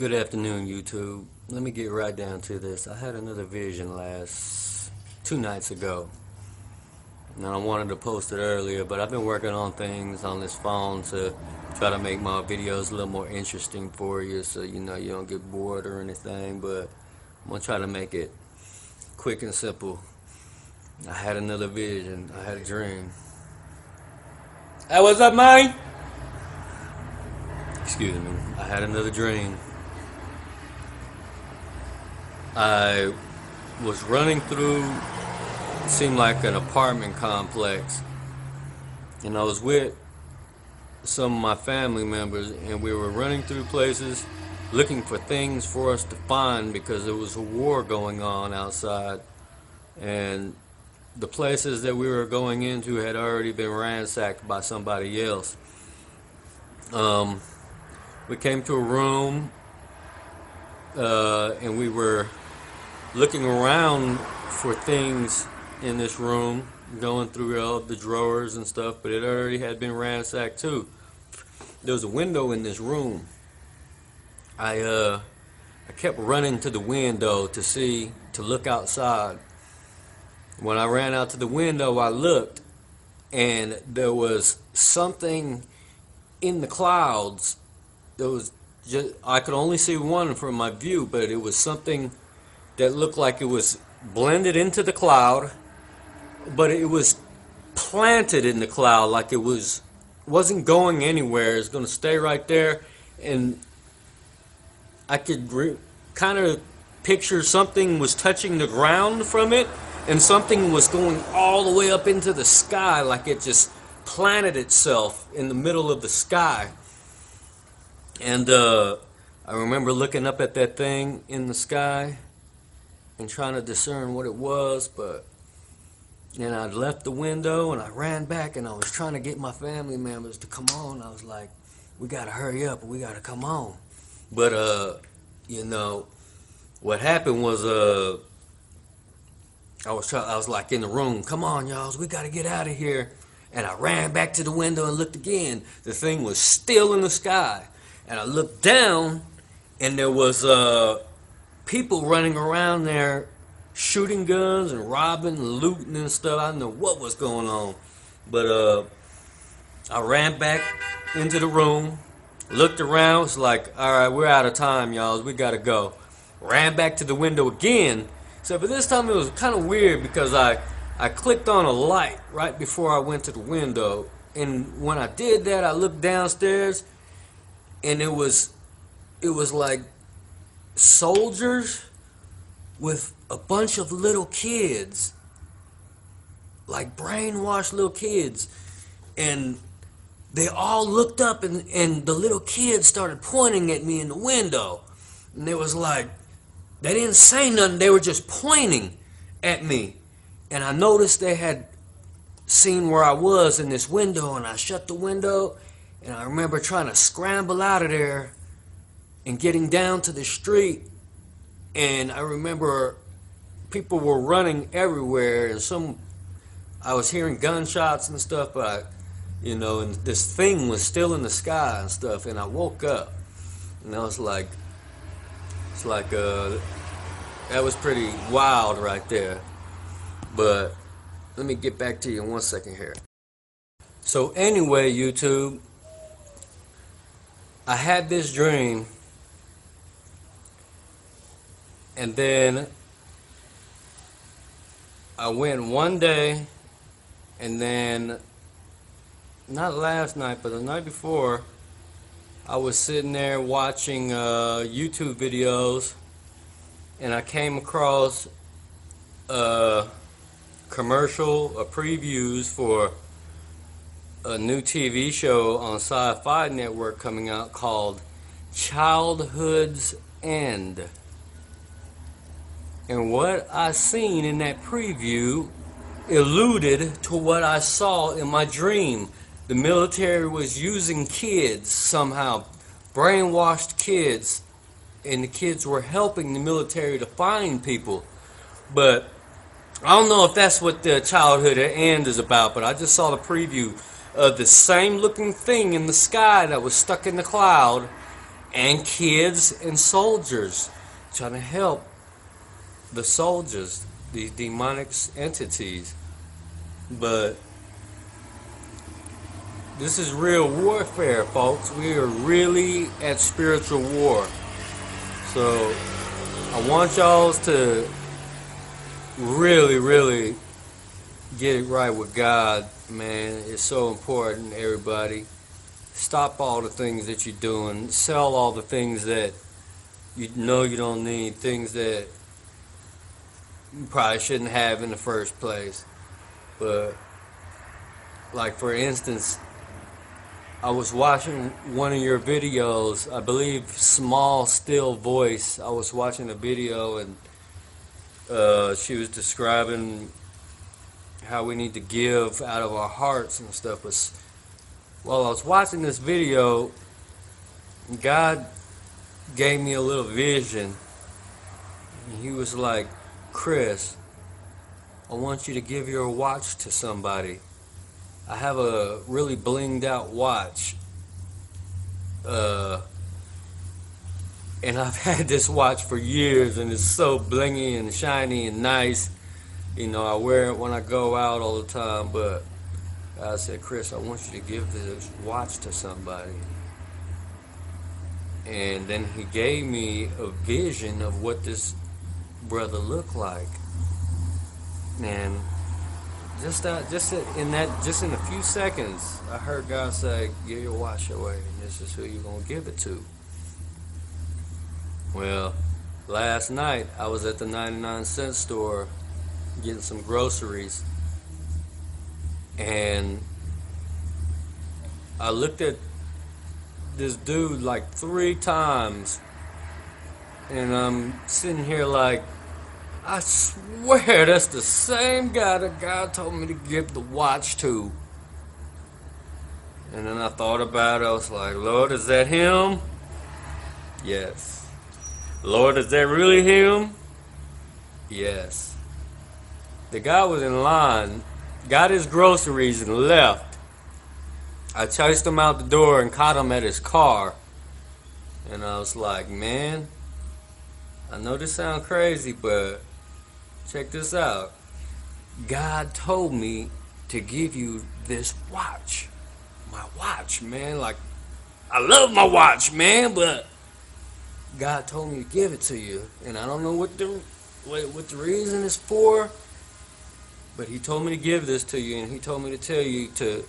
Good afternoon, YouTube. Let me get right down to this. I had another vision two nights ago. Now I wanted to post it earlier, but I've been working on things on this phone to try to make my videos a little more interesting for you, so you don't get bored or anything. But I'm gonna try to make it quick and simple. I had another vision. I had a dream. Hey, what's up, man? Excuse me. I had another dream. I was running through, it seemed like an apartment complex, and I was with some of my family members, and we were running through places looking for things for us to find because there was a war going on outside, and the places that we were going into had already been ransacked by somebody else. We came to a room, and we were looking around for things in this room, going through all the drawers and stuff, but it already had been ransacked too. There was a window in this room. I kept running to the window to look outside. When I ran out to the window, I looked, and there was something in the clouds. I could only see one from my view, but it was something that looked like it was blended into the cloud, but it was planted in the cloud, like it wasn't going anywhere. It's going to stay right there, and I could kind of picture something was touching the ground from it, and something was going all the way up into the sky, like it just planted itself in the middle of the sky. And I remember looking up at that thing in the sky and trying to discern what it was, but then I left the window and I ran back, and I was trying to get my family members to come on. I was like, we gotta hurry up, we gotta come on. But what happened was I was like in the room, come on y'all, we gotta get out of here. And I ran back to the window and looked again. The thing was still in the sky. And I looked down, and there was people running around there shooting guns and robbing and looting and stuff. I didn't know what was going on. But I ran back into the room, looked around. It's like, all right, we're out of time, y'all. We got to go. Ran back to the window again. So, but this time it was kind of weird because I clicked on a light right before I went to the window. And when I did that, I looked downstairs, and it was like soldiers with a bunch of little kids, like brainwashed little kids, and they all looked up, and the little kids started pointing at me in the window, and it was like they didn't say nothing, they were just pointing at me. And I noticed they had seen where I was in this window, and I shut the window. And I remember trying to scramble out of there and getting down to the street. And I remember people were running everywhere, and I was hearing gunshots and stuff, but and this thing was still in the sky and stuff. And I woke up, and I was like, that was pretty wild right there. But let me get back to you in 1 second here. So anyway, YouTube, I had this dream, and then I went one day, and then not last night, but the night before, I was sitting there watching YouTube videos, and I came across previews for a new TV show on Sci-Fi Network coming out called Childhood's End. And what I seen in that preview alluded to what I saw in my dream. The military was using kids somehow, brainwashed kids, and the kids were helping the military to find people. But I don't know if that's what the Childhood End is about, but I just saw the preview of the same looking thing in the sky that was stuck in the cloud, and kids and soldiers, trying to help the soldiers, these demonic entities. But this is real warfare, folks. We are really at spiritual war. So I want y'all to really, really get it right with God, man. It's so important, everybody. Stop all the things that you're doing. Sell all the things that you know you don't need, things that you probably shouldn't have in the first place. But, like, for instance, I was watching one of your videos, I believe Small Still Voice. I was watching a video, and she was describing how we need to give out of our hearts and stuff. But while I was watching this video, God gave me a little vision. And He was like, Chris, I want you to give your watch to somebody. I have a really blinged out watch. And I've had this watch for years, and it's so blingy and shiny and nice. You know, I wear it when I go out all the time, but I said, Chris, I want you to give this watch to somebody. And then He gave me a vision of what this brother looked like. And just in a few seconds, I heard God say, give your watch away, and this is who you're going to give it to. Well, last night I was at the 99-cent store getting some groceries, and I looked at this dude like 3 times, and I'm sitting here like, I swear that's the same guy that God told me to give the watch to. And then I thought about it. I was like, Lord, is that him? Yes. Lord, is that really him? Yes. The guy was in line, got his groceries and left. I chased him out the door and caught him at his car. And I was like, man, I know this sounds crazy, but check this out. God told me to give you this watch. My watch, man. Like, I love my watch, man, but God told me to give it to you. And I don't know what the reason is for, but He told me to give this to you, and He told me to tell you to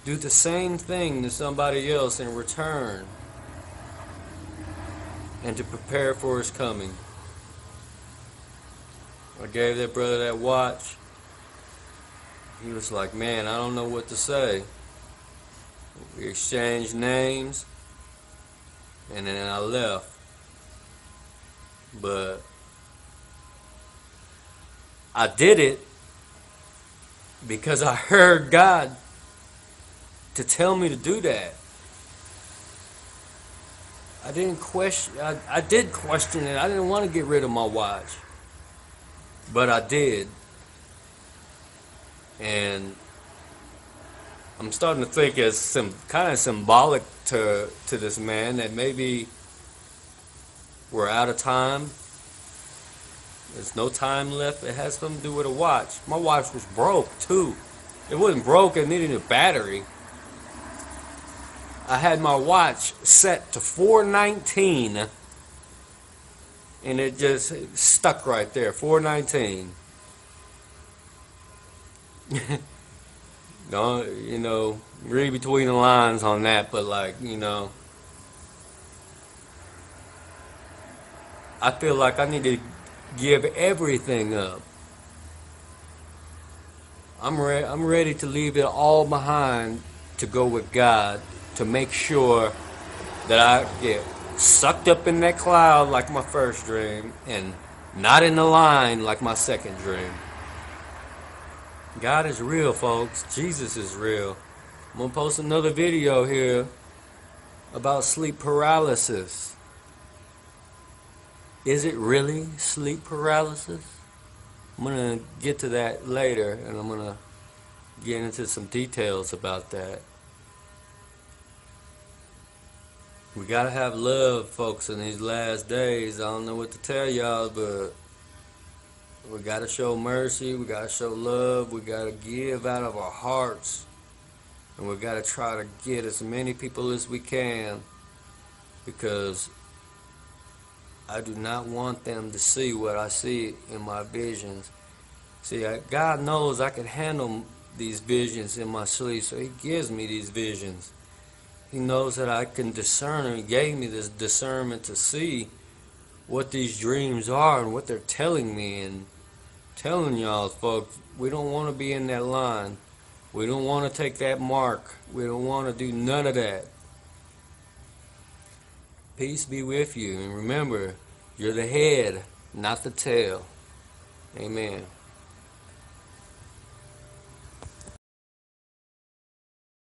do the same thing to somebody else in return, and to prepare for His coming. I gave that brother that watch. He was like, man, I don't know what to say. We exchanged names, and then I left. But I did it because I heard God to tell me to do that. I didn't question. I did question it. I didn't want to get rid of my watch, but I did. And I'm starting to think it's some kind of symbolic to this man, that maybe we're out of time. There's no time left. It has something to do with a watch. My watch was broke too. It wasn't broke, it needed a battery. I had my watch set to 419, and it just stuck right there, 419. Don't, read between the lines on that, but I feel like I need to give everything up. I'm ready to leave it all behind to go with God, to make sure that I get sucked up in that cloud like my first dream, and not in the line like my second dream. God is real, folks. Jesus is real. I'm going to post another video here about sleep paralysis. Is it really sleep paralysis? I'm going to get to that later, and I'm going to get into some details about that. We gotta have love, folks, in these last days. I don't know what to tell y'all, but we gotta show mercy, we gotta show love, we gotta give out of our hearts, and we gotta try to get as many people as we can, because I do not want them to see what I see in my visions. See, God knows I can handle these visions in my sleep, so He gives me these visions. He knows that I can discern, and He gave me this discernment to see what these dreams are and what they're telling me. And telling y'all, folks, we don't want to be in that line. We don't want to take that mark. We don't want to do none of that. Peace be with you. And remember, you're the head, not the tail. Amen.